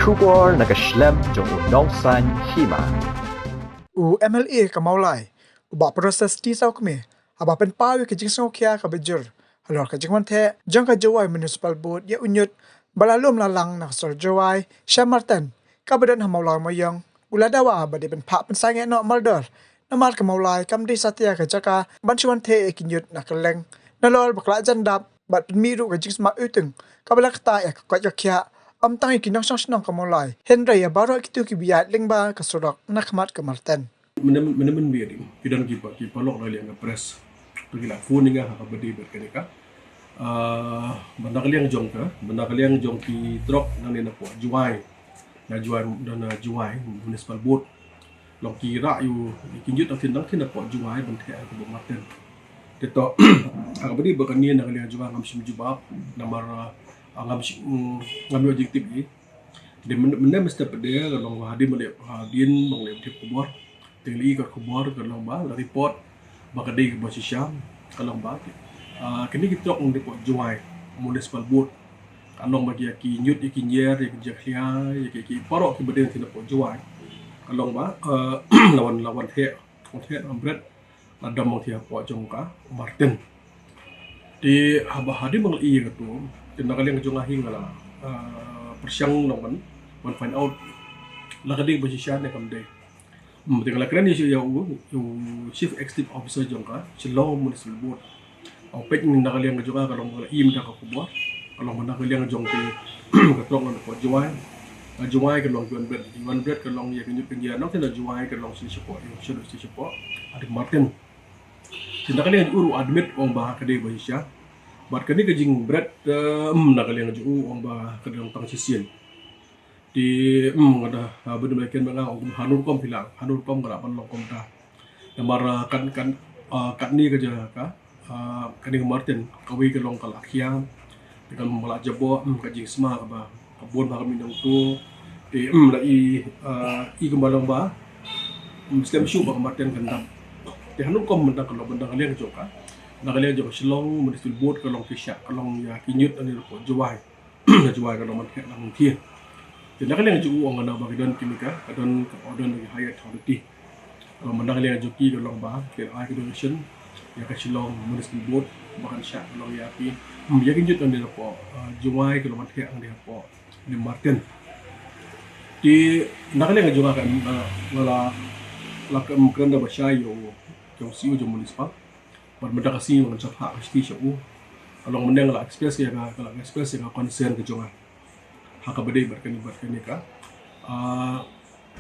Kubor nakaslem jong udongsan Hima. MLA kamaulai uba proses ti sau kami aba pen pawi ke jingsong kya ka bejur halor ka Jingwan Theh jang ka Jawai municipal board ya Ñiut balalum lalang nak sor Jawai Marten ka badan hamaulai moyang uladawa bade pen Pynsangeh no Mardor namal kamaulai kam di satya ka jaka bansuan Theh ke Ñiut nak leng nalol bakla jandap bat miru ka jingsma utung ka balakta ya ka kya am tangi kinang song kamaulai henry ya baro kitu ki biat lengba ka sorok nakmat ka Marten menemen biadim kidan ki palok la liang press to gila phone nga ha badi berkenika banda kaliang jong ki drop nang ni na po Jingwan na Jingwan municipal board long ki ra yu ki Ñiut ang tinang na po Jingwan ban Theh ko Marten teto ha badi berkani na kaliang Jingwan ngam sim jubab namar ngam objektif ni de menem mesti pada long hadir hadin bang le tip kubor tingli kat kubor kalong ba report bakadi ke bosisam kalong ba kini kita ong depo Jingwan municipal board kalong bagi ki Ñiut ki nyer ki jakhia ki parok ki beden tin depo Jingwan kalong ba lawan Theh ambret adam mong Theh po jongka Marten di hadir bang i ka tu tinakaliang Jingwan hingala persiang long ban find out lakadi bosisam ne kam de tinggal keren isu yang chief executive officer jongka Shillong municipal board au pek ni nakaliang jongka kalau im dak ko bo kalau nakaliang jongki katong no Jingwan kalau Jingwan bread kalau ya Ñiut penjia nok tena Jingwan kalau si support adik Marten tinakaliang uru admit ong bah kade bahisya bat kade ke jing bread nakaliang ju ong bah kadang tang sisien di ada benar mereka mengang hanur kom hilang hanur kom gerapan long kom ta namara kan ni kerja ka kaning Marten kawi ke long kalakiang dengan melak jabo ka jing sma ka ba kabon ba kami nang tu di la i kembalang ba stem shu ba Marten kendam di hanur kom mentang kalau bendang kalian joka nak kalian joka Shillong municipal board ka long fisya ka long ya Ñiut ani ko Jawai Jawai ka long Marten nang Theh jadi kalian juga uang mana bagi don kimika, don bagi higher authority. Kalau mana kalian joki kalau bah, kira donation, ya ke Shillong municipal board, bahkan syak kalau ya pi, ya Ñiut ang dia po, Jingwan kalau Theh ang dia po, di Marten. Di nak kalian juga kan, lakam kerana bahasa yang siu jom municipal, berbeda kasih dengan siapa pasti siu. Kalau mana kalau express ya concern ke Jingwan. Haka bade berkani ka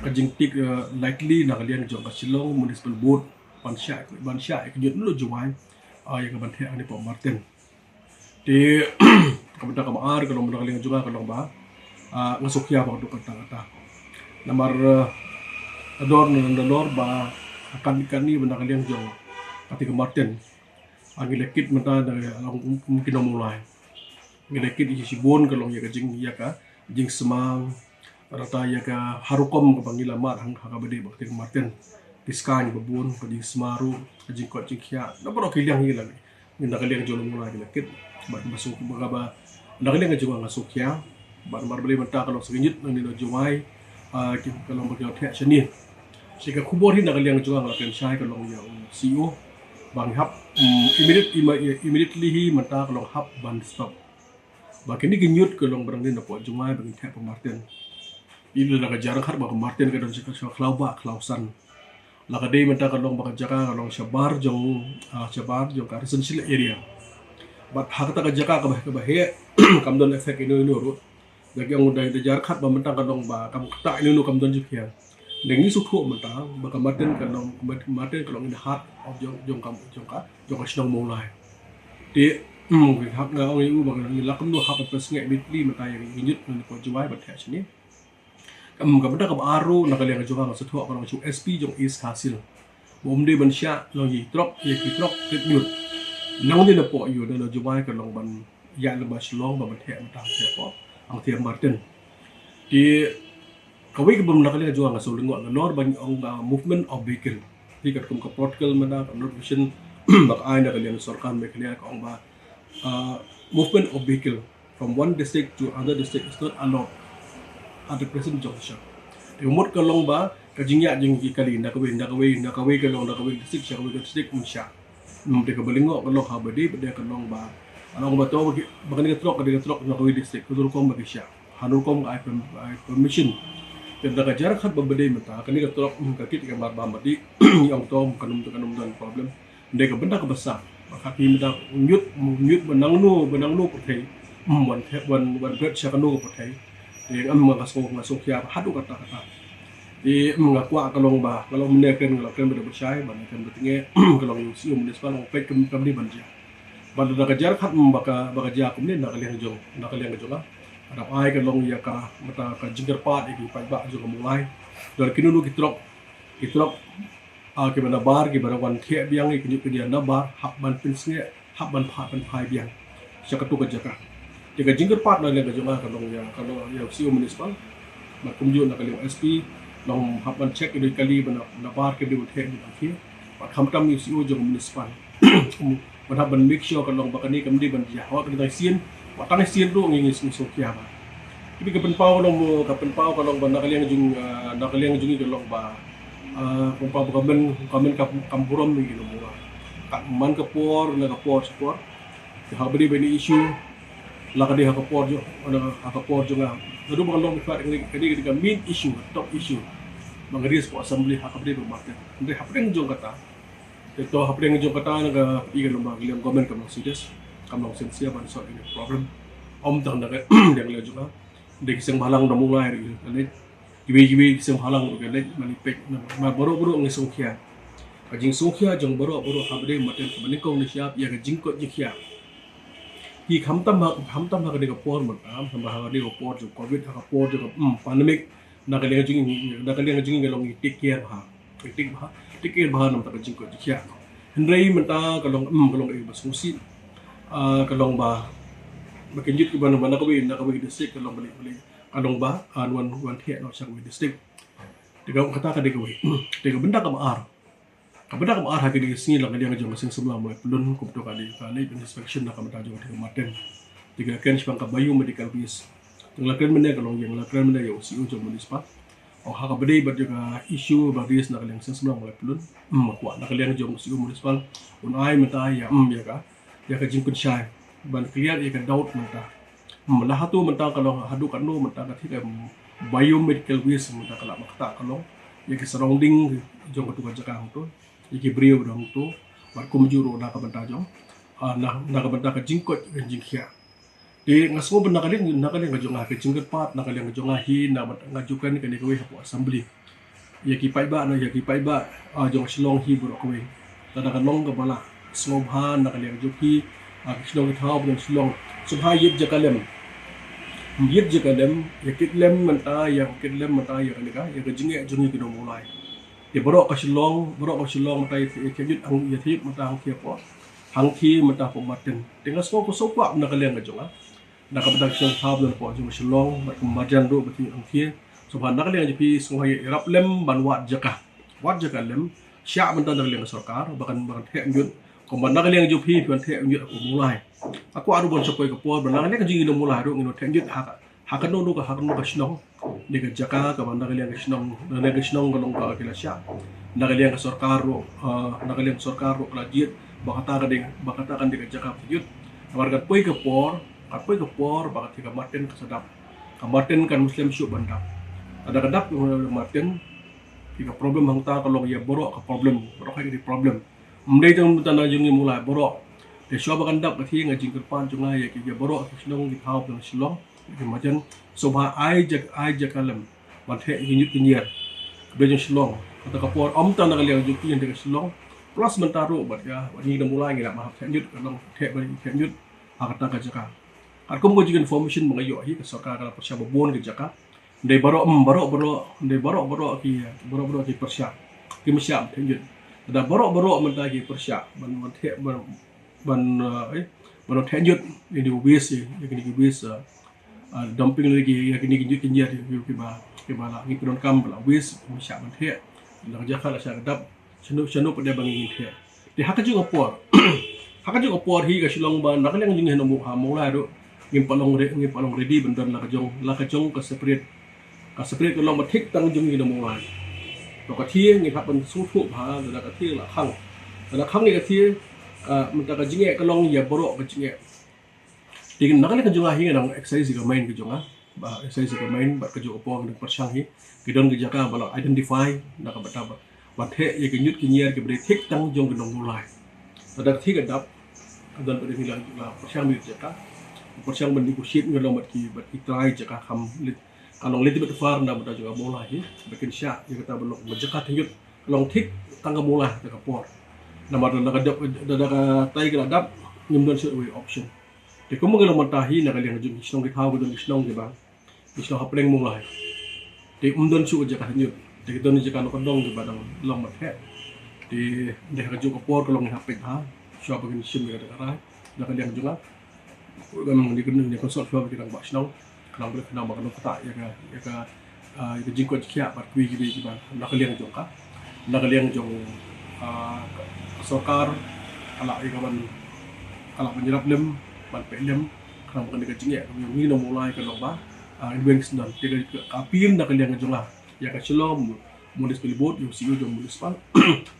kajing tik likely na kalian jong ka Shillong municipal board ban sya ke Ñiut lu Jingwan ya ka ban Theh ani po Marten di kabda ka maar kalau muna kalian juga kalau ba ngasukya ba do kata namar ador ba akan ni benda kalian jong pati ka Marten ang lekit mata dari mungkin mulai ngilekit isi bon kalau ya ka jing semang rata ya ka harukom ka pangila mar hang hakabade bakti Marten diskan babun ka jing semaru ka jing ko jingkia na baro kiliang hilang ni nakaliang jolo mula ngilekit ba masuk ba nakaliang juga ngasukya ba mar beli menta kalau Ñiut nang nilo Jawai kalau bagi Theh seni sika kubor hin nakaliang juga ngalaken sai kalau ya CEO bang hap immediately hi menta kalau hap ban stop bakin ni Ñiut ke long barang ni na po Jingwan bagi Theh po Marten ini la jarang har ba Marten ka don sa klausan la ka day menta ka long ba jaka ka long sabar jong ka residential area bat hakata ka jaka ka ba he kam don effect ino ru lagi ang uday da jar khat ba menta ka long ba kam ta ino kam don jikya dengi su tho menta ba ka Marten ka long in the heart of jong ka Shillong mulai di hak na ang iu bang lakam no hak Pynsangeh bitli mata yang Ñiut ni po Jawai bat Theh sini kam benda kam aru nakaliang juga ngasut ho kalau chu SP jong is hasil bomde ban sya long yi trop ye ki trop ket Ñiut nang ni na po yu na Jawai ka long ban ya le ba Shillong ba Theh mata Theh po ang Theh Marten di kawi ke bum nakaliang juga ngasul ngok lor ban ang movement of vehicle di kat kum ka protocol mana vision bak ai nakaliang sorkan me kaliang ka ang ba movement of vehicle from one district to other district is not allowed. ada presiden jong syak umut kalong ba kajingya jing kali nak kawin disik syak kawin disik musyak de ka balingo kalong habadi bade kalong ba anong ba to bagani ka trok nak kawin disik kudur kom ba syak hanur kom ai permission dan daga jarak hat babade mata kani ka trok ka kit ka ba mati yang to kanum dan problem de ka benda ka besar kaki mata Ñiut benang nu ko thei wan bet syak nu ko thei de am ngasok ya hadu kata di mengakwa kalong ba kalong menekan kalong bersyai ban kan betinge kalong yusi municipal pek kami banja ban da kajar khat baka ja kumne na kalian jong ada ai kalong ya ka mata ka jingger pat iki pai ba jo mulai dar kinunu kitrok ke bana bar ke bara wan thia biang iki ni na bar hab ban Pynsangeh hab ban phai biang syakatu ka jaka jika jingger pat na le ka jong kalong ya yusi municipal makumju na kalong SP long hapan check ini kali bana bar ke di hotel ni akhir pat hamtam ni CEO jong municipal bana ban make sure kan long bakani kamdi ban dia wa kita sien watang sien ro ngi so kia ba tapi kapan pau kalong bana kalian jung kalong ba kung pa kamen kamburom ni gino mo ka man ka por na ka por support ke habri bani issue la ka di ha ka por jo nga Lalu mengalami ketika main issue, top issue, mengeris po assembly hakapde Marten. Hindi hapdeng jong kata. Ito hapdeng jong kata naga ikan lembaga liam government kamang serious, kamang sensia ban solve ini problem. Tang naga yang lihat juga. Dek iseng halang na mulai ri. Kalit gibe iseng halang ro kalit manipek na boro ngi songkhia. Kajing songkhia jong boro hapde Marten kamaningkong ni siap ya kajingkot jikhia. Hi hamtam ha ka por man hamba ha ka por jo covid ha por jo pandemic na ka jing galong take care ba nam ta ka jing ko jikhya hendrai man ta kalong basusi kalong ba makinjit ki ban na ka wi district kalong balik kalong ba wan Theh no sak wi district diga kata ka diga benda ka maar kabada kam arha ke di sini lang dia ngajong masing semula mulai pelun kupto kali inspection nak kamata jong di Marten tiga ken sibang kabayu medical bis ngelakan mena kalong yang ngelakan mena yo si ujung municipal ha ka bedai bat juga issue badis nak yang semula mulai pelun makwa nak yang jong si municipal unai menta ya ya ka jingkun syai ban clear ya ka doubt menta malah hatu menta kalong hadu kanu menta ka thika bayu medical bis menta kala makta kalong ya ke surrounding jong ka jakang tu iki brio dong tu bar kumjuro na ka banta jong na ka banta ka jingkot jingkhia di ngaso benda kali ka jong ka jingkot pat na kali ka jong hi na ngajukan ka ni ko hapo assembly ya ki pai ba jong silong hi bro ko tada ka long ka bala snobhan na kali ka joki silong thau bro silong subha yit jakalem ya kitlem manta ya kali ka ya ka jinge jongi ki do mulai ya borok ka silong matai Ñiut ang yathip mata ang kiapo hangki mata po Marten tinggal semua ko sokwa na kalian ka jonga na ka badag siyang tablo po jong silong mat Marten do bati ang kia so ban na kalian jipi semua raplem ban wat jaka lem sya manta na kalian sarkar bahkan Theh Ñiut ko ban na kalian jipi ban Theh Ñiut ako mulai aku aru bon sokoy ka po ban na kalian jingin mulai do ngino Theh Ñiut hakano ka sinong ni ka jaka ka ban na kalian ka sinong galong ka kila sya na kalian ka sarkaro kala diet bakata kan di ka jaka Ñiut warga poy ka por bakat ka Marten ka sadap ka Marten kan muslim syuk banda ada kadap Marten ka problem hangta kalong ya borok ka problem borok ka di problem mendai jang tanda jungi mulai borok de syo bakandap ka thi ngajing kerpan junga ya ki borok ka sinong di thau ng silong macam sobha ai jakalem ban Theh Ñiut kinyer bejong silong kata kapor tan na kaliang juki yang dekat silong plus mentaro bat ya ni dah mulai ngila mahap Theh Ñiut kalong Theh Ñiut kata ka jaka akum ko jigen information mga yo hi ka sarkar kala persya bobon ka jaka ndai baro ki persya ki mesya Theh Ñiut ada baro menta ki persya ban Theh Ñiut ini wis ya kini wis dumping lagi ya kini kinjer ki ba ngi pidon kam bala wis mesya ban Theh la jaka la sya kadap senu pada bangi Theh di hakka juga por hi ka silong ban nak lang jing heno mo ha mo la do ngim palong ready bendan la ka jong ka separate ka separate ko long ma thik tang jung ni no mo lai to ka thie ngi kha ban su thu ha da ka thie la khang ni ka thie mun ta ka jinge ka long ya boro ka jinge tikin nakale ka junga hinga nang exercise ka main ka junga ba exercise ka main ba ka jo po ng persang hi kidon ka jaka ba identify na ka bata ba the ye ka Ñiut ki nyer ke bre thik tang jong ka nong lai da thik ka dap dan pada hilang la persang mi jaka persang ban di ku shit ngalo mat ki try jaka kham lit kalong lit bet far na bata juga mola hi bakin sha ye kata balok majaka Ñiut kalong thik tang ka mola ta ka por na mar da ka dap da ka tai ka dap nyum don shit way option thì có một cái lòng bàn tay là cái liền dùng sông cái thao cái đơn sông thì bạn sông hấp lên mông lại thì đơn số cái Ñiut thì cái đơn cái nó có đông thì bạn lòng mặt hết thì để cái dùng cái por cái lòng hấp bên ha cho cái sim cái cái là cái liền dùng á cái cái con sọt cho cái lòng bạc sông lòng cái lòng bạc nó tại cái Jingwan kia bạn quy cái gì bạn là cái liền dùng á là cái liền dùng sokar kalau cái bạn kalau menyerap lem ban pelem kerang kan dekat jingek yang ni no mulai ke lomba advance dan tiga kapin dak liang jongla ya ka chelom municipal board yung siu jong municipal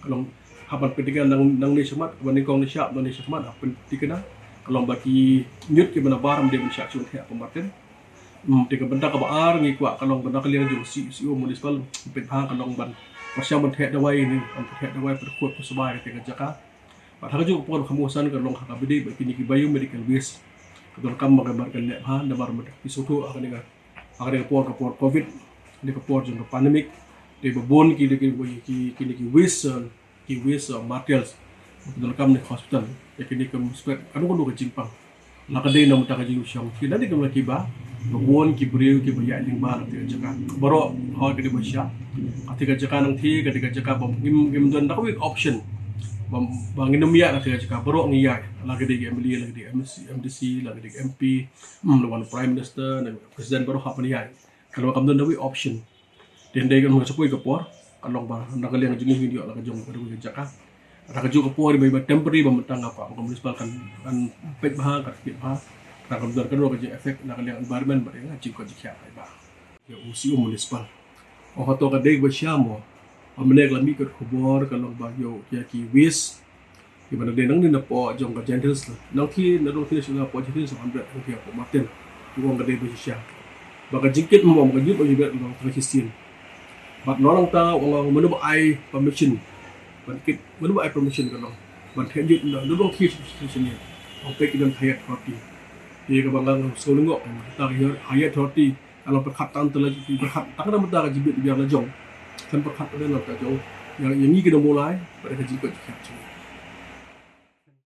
kalau haban petiga nang ni semat ban kong ni siap ni semat apen tikena kalau bagi Ñiut ke bana baram de syak chun thea Marten tiga benda ka baar ngi kwa kalau benda ka liang jong siu municipal pen phang kalau ban persiam ban thea dawai ni ban thea dawai per khot sebai tiga jaka Padahal juga pun kemudian kalau hak abdi bagi ni bayu medical waste kalau kamu menggambarkan ni ha dabar isu akan dengan kapor covid ni kapor jangka pandemik di babon ki waste materials kalau kamu ni hospital ya kini kamu spread anu ko jimpang nakadai na mutaka jiu syang kina di kamu kiba babon ki beriu ki bayak lingba ketika jaka baro ha kini basya ketika jaka nang thi ketika jaka bom gim don nak option bangin nomia ketika jaka baro ngiyai lagi di MLA lagi di MDC lagi di MP lawan prime minister dan presiden baro hak niai kalau kamu don dawi option dan dai kan ngasapui kapor kalau ba nakaliang jingi video lagi jong pada jaka ada juga kapor di temporary bamtang apa municipal kan pet bah kat pet bah kalau don kan ro efek nakaliang environment ba ngaji ko jikya ba ya usi municipal to ka dai ba syamo amnek la mikot khobor kalau ba yo ki wis di mana denang ni na po jong ka gentles nang ki na ro ki sila po gentles 100 ki po Marten wong ka dai ba siya baka jingkit mo ka Ñiut ba yibet no Christian bat norang ta wong menu ba ai permission ban kit menu ba ai permission ka no ban the Ñiut no ro ki sini o pe ki dan thayat roti ye ka bangang solungo ta hayat roti kalau berkat tan telah berkat tak ada mata jibit biar la jong kan berkat ada nak jauh yang ini kita mulai pada kaji kau